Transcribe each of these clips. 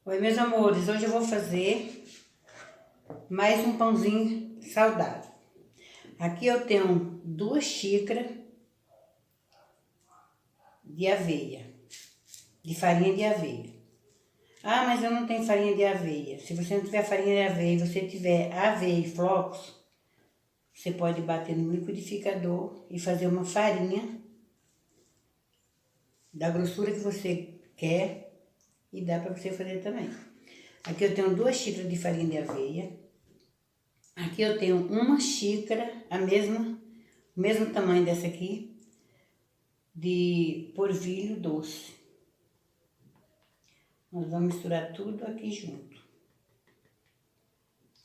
Oi, meus amores, hoje eu vou fazer mais um pãozinho saudável. Aqui eu tenho 2 xícaras de aveia, de farinha de aveia. Ah, mas eu não tenho farinha de aveia. Se você não tiver farinha de aveia e você tiver aveia e flocos, você pode bater no liquidificador e fazer uma farinha da grossura que você quer e dá para você fazer também. Aqui eu tenho 2 xícaras de farinha de aveia. Aqui eu tenho 1 xícara, o mesmo tamanho dessa aqui, de polvilho doce. Nós vamos misturar tudo aqui junto.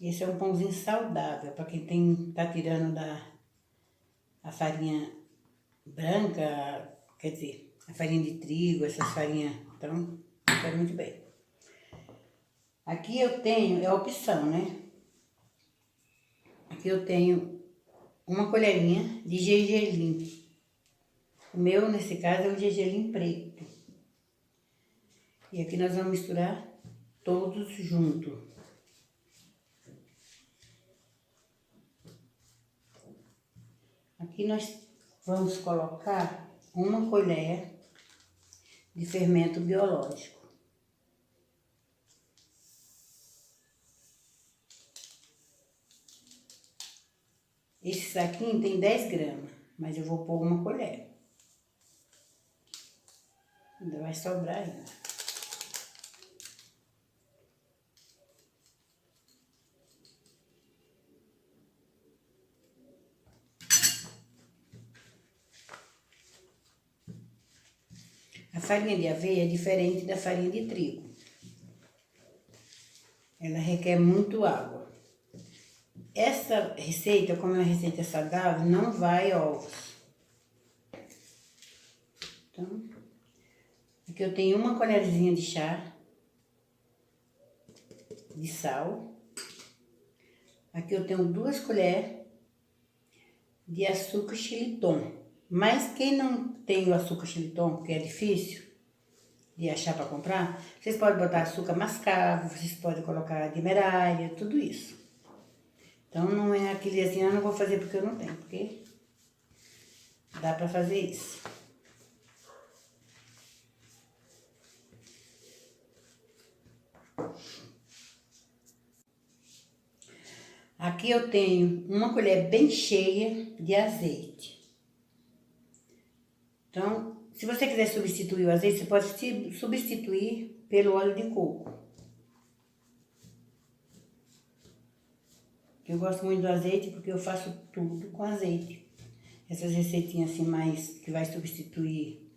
Esse é um pãozinho saudável, para quem tá tirando a farinha branca, quer dizer, a farinha de trigo, essas farinhas, então, faz muito bem. Aqui eu tenho, é a opção, né? Aqui eu tenho 1 colherinha de gergelim. O meu, nesse caso, é o gergelim preto. E aqui nós vamos misturar todos juntos. Aqui nós vamos colocar 1 colher de fermento biológico. Esse saquinho tem 10 gramas, mas eu vou pôr 1 colher. Ainda vai sobrar ainda. A farinha de aveia é diferente da farinha de trigo. Ela requer muito água. Essa receita, como é uma receita saudável, não vai ovos. Então, aqui eu tenho 1 colherzinha de chá de sal. Aqui eu tenho 2 colheres de açúcar xilitol. Mas quem não tem o açúcar xilitol, porque é difícil de achar para comprar, vocês podem botar açúcar mascavo, vocês podem colocar demerara, tudo isso. Então não é aquele assim, eu não vou fazer porque eu não tenho, porque dá para fazer isso. Aqui eu tenho 1 colher bem cheia de azeite. Então, se você quiser substituir o azeite, você pode substituir pelo óleo de coco. Eu gosto muito do azeite porque eu faço tudo com azeite. Essas receitinhas assim mais que vai substituir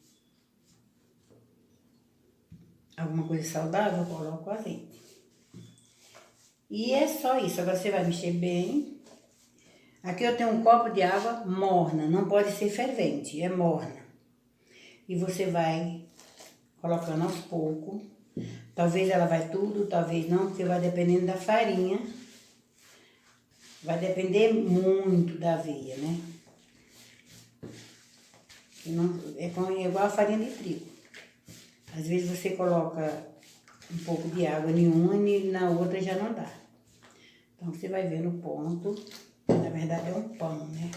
alguma coisa saudável, eu coloco azeite. E é só isso, agora você vai mexer bem. Aqui eu tenho 1 copo de água morna, não pode ser fervente, é morna. E você vai colocando aos poucos. Talvez ela vai tudo, talvez não, porque vai dependendo da farinha. Vai depender muito da aveia, né? É igual a farinha de trigo. Às vezes você coloca um pouco de água em uma e na outra já não dá. Então você vai ver no ponto. Na verdade é um pão, né?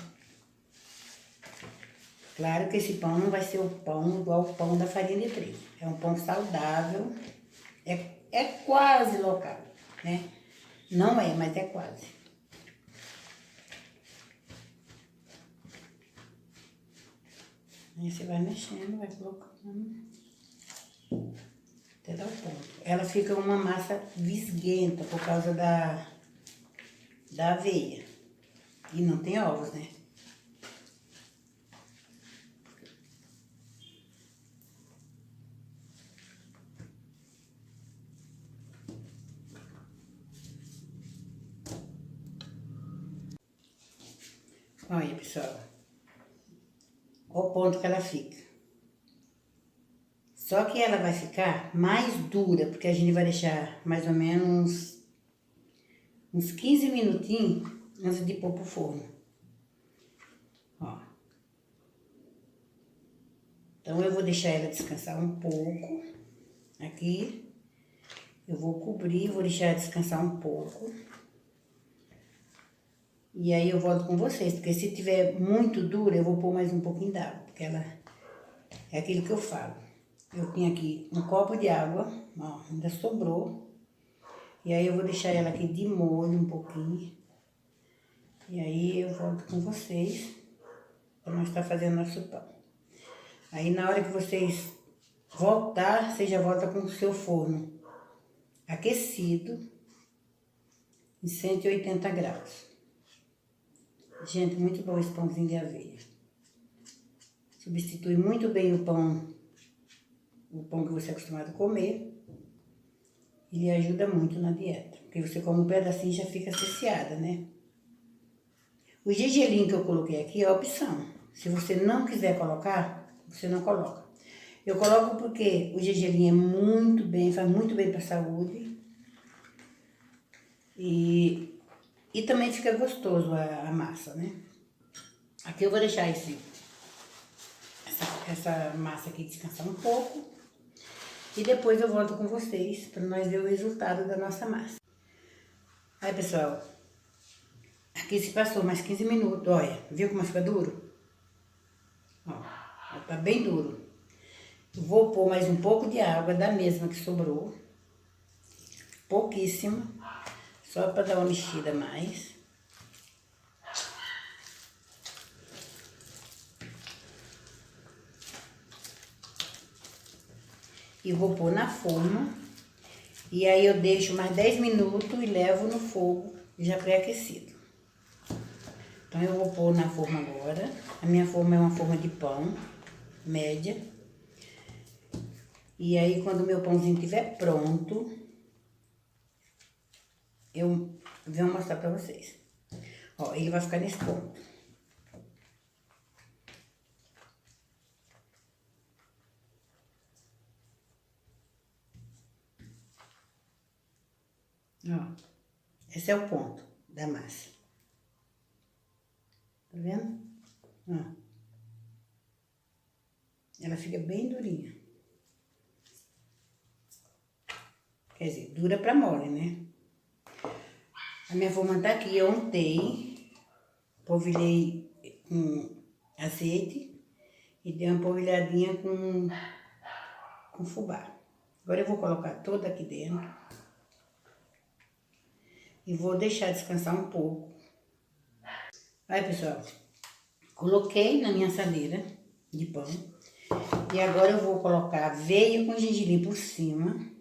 Claro que esse pão não vai ser o pão igual o pão da farinha de trigo. É um pão saudável. É quase local, né? Não é, mas é quase. Aí você vai mexendo, vai colocando. Até dar o ponto. Ela fica uma massa visguenta por causa da aveia. E não tem ovos, né? Olha, pessoal. Olha o ponto que ela fica. Só que ela vai ficar mais dura, porque a gente vai deixar mais ou menos uns 15 minutinhos antes de pôr pro forno. Ó. Então eu vou deixar ela descansar um pouco aqui Eu vou cobrir, vou deixar descansar um pouco. E aí eu volto com vocês, porque se tiver muito dura, eu vou pôr mais um pouquinho d'água, porque ela é aquilo que eu falo. Eu tenho aqui um copo de água, ó, ainda sobrou. E aí eu vou deixar ela aqui de molho um pouquinho. E aí eu volto com vocês, para nós estar fazendo nosso pão. Aí na hora que vocês voltar, você já volta com o seu forno aquecido em 180 graus. Gente, muito bom esse pãozinho de aveia. Substitui muito bem o pão que você é acostumado a comer. Ele ajuda muito na dieta, porque você come um pedacinho e já fica saciada, né? O gergelim que eu coloquei aqui é a opção. Se você não quiser colocar, você não coloca. Eu coloco porque o gergelim é muito bem, faz muito bem para a saúde. E também fica gostoso a massa, né? Aqui eu vou deixar essa massa aqui descansar um pouco. E depois eu volto com vocês para nós ver o resultado da nossa massa. Aí, pessoal, aqui se passou mais 15 minutos, olha. Viu como fica duro? Ó, tá bem duro. Eu vou pôr mais um pouco de água da mesma que sobrou. Pouquíssima. Só para dar uma mexida mais. E vou pôr na forma. E aí eu deixo mais 10 minutos e levo no fogo já pré-aquecido. Então eu vou pôr na forma agora. A minha forma é uma forma de pão, média. E aí quando o meu pãozinho estiver pronto, eu venho mostrar pra vocês. Ó, ele vai ficar nesse ponto. Ó, esse é o ponto da massa. Tá vendo? Ó. Ela fica bem durinha. Quer dizer, dura pra mole, né? A minha forma tá aqui, eu untei, polvilhei com azeite e dei uma polvilhadinha com fubá. Agora eu vou colocar toda aqui dentro e vou deixar descansar um pouco. Aí, pessoal, coloquei na minha assadeira de pão e agora eu vou colocar aveia com gengibre por cima.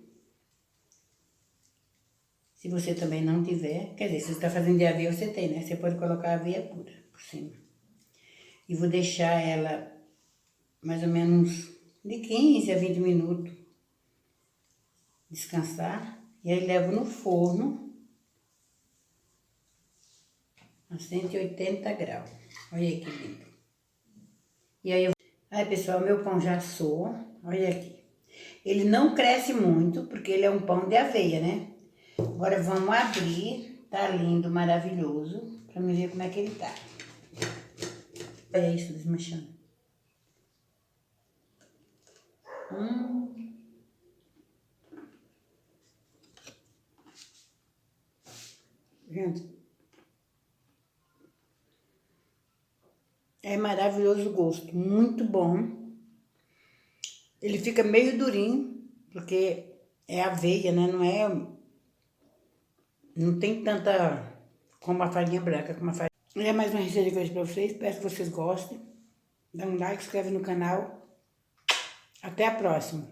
Se você também não tiver, quer dizer, se você está fazendo de aveia, você tem, né? Você pode colocar aveia pura por cima. E vou deixar ela mais ou menos de 15 a 20 minutos descansar. E aí levo no forno a 180 graus. Olha aí que lindo. E aí, pessoal, meu pão já assou. Olha aqui. Ele não cresce muito, porque ele é um pão de aveia, né? Agora vamos abrir. Tá lindo, maravilhoso. Pra me ver como é que ele tá. Olha isso desmanchando. Gente, é maravilhoso o gosto, muito bom. Ele fica meio durinho, porque é aveia, né? Não tem tanta como a farinha branca, como a farinha. É mais uma receita que eu fiz pra vocês, espero que vocês gostem. Dá um like, se inscreve no canal. Até a próxima.